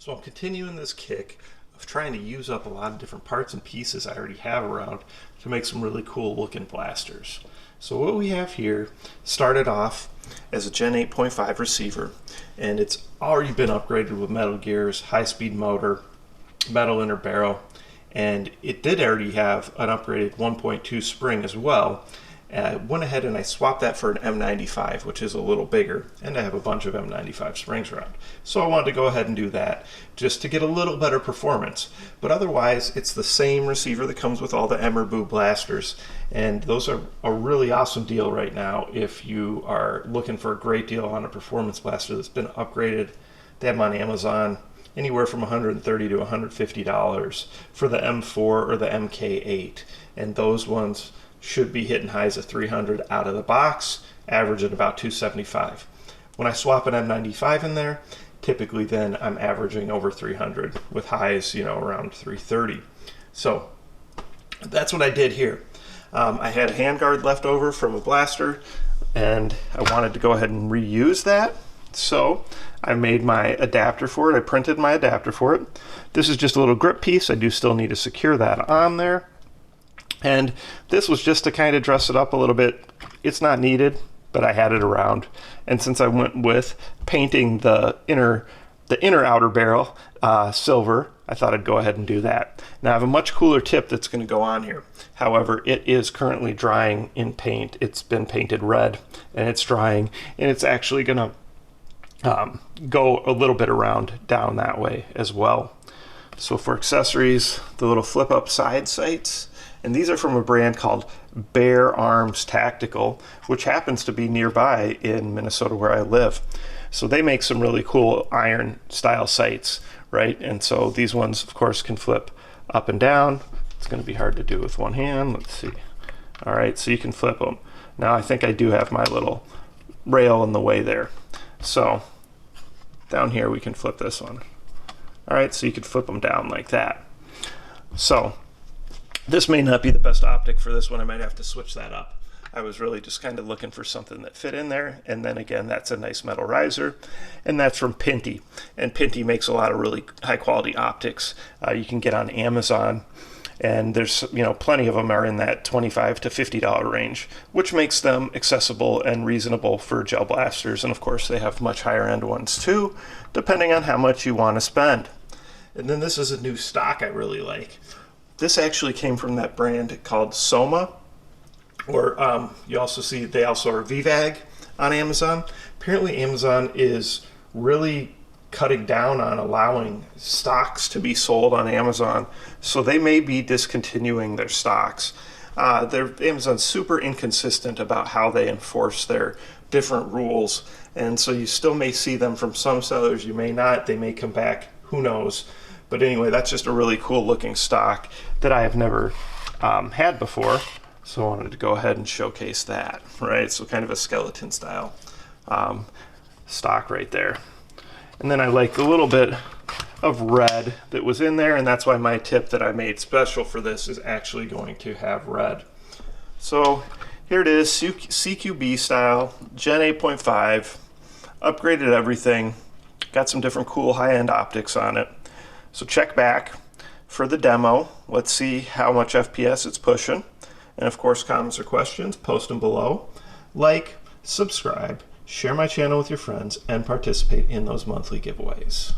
So I'm continuing this kick of trying to use up a lot of different parts and pieces I already have around to make some really cool looking blasters. So what we have here started off as a Gen 8.5 receiver, and it's already been upgraded with metal gears, high-speed motor, metal inner barrel, and it did already have an upgraded 1.2 spring as well. I went ahead and I swapped that for an M95, which is a little bigger, and I have a bunch of M95 springs around. So I wanted to go ahead and do that just to get a little better performance. But otherwise, it's the same receiver that comes with all the EMERBU blasters, and those are a really awesome deal right now if you are looking for a great deal on a performance blaster that's been upgraded. They have them on Amazon anywhere from $130 to $150 for the M4 or the MK8, and those ones should be hitting highs of 300 out of the box, average at about 275. When I swap an M95 in there, typically then I'm averaging over 300 with highs, around 330. So that's what I did here. I had a handguard left over from a blaster, and I wanted to go ahead and reuse that. So I made my adapter for it. I printed my adapter for it. This is just a little grip piece. I do still need to secure that on there. And this was just to kind of dress it up a little bit. It's not needed, but I had it around. And since I went with painting the inner outer barrel silver, I thought I'd go ahead and do that. Now I have a much cooler tip that's going to go on here. However, it is currently drying in paint. It's been painted red and it's drying, and it's actually going to go a little bit around down that way as well. So for accessories, the little flip up side sights, and these are from a brand called Bear Arms Tactical, which happens to be nearby in Minnesota where I live. So they make some really cool iron style sights, right? And so these ones, of course, can flip up and down. It's going to be hard to do with one hand. Let's see. All right, so you can flip them. Now I think I do have my little rail in the way there. So down here we can flip this one. All right, so you could flip them down like that. So this may not be the best optic for this one. I might have to switch that up. I was really just kind of looking for something that fit in there. And then again, that's a nice metal riser. And that's from Pinty. And Pinty makes a lot of really high quality optics. You can get on Amazon. And there's, plenty of them are in that $25 to $50 range, which makes them accessible and reasonable for gel blasters. And of course, they have much higher end ones too, depending on how much you want to spend. And then this is a new stock I really like. This actually came from that brand called Soma, or you also see they also are VVAG on Amazon. Apparently Amazon is really cutting down on allowing stocks to be sold on Amazon, so they may be discontinuing their stocks. Amazon's super inconsistent about how they enforce their different rules, and so you still may see them from some sellers, you may not. They may come back, who knows. But anyway, that's just a really cool looking stock that I have never had before. So I wanted to go ahead and showcase that, right? So kind of a skeleton style stock right there. And then I like a little bit of red that was in there, and that's why my tip that I made special for this is actually going to have red. So here it is, CQB style, Gen 8.5, upgraded everything, got some different cool high-end optics on it. So check back for the demo. Let's see how much FPS it's pushing. And of course, comments or questions, post them below. Like, subscribe, share my channel with your friends, and participate in those monthly giveaways.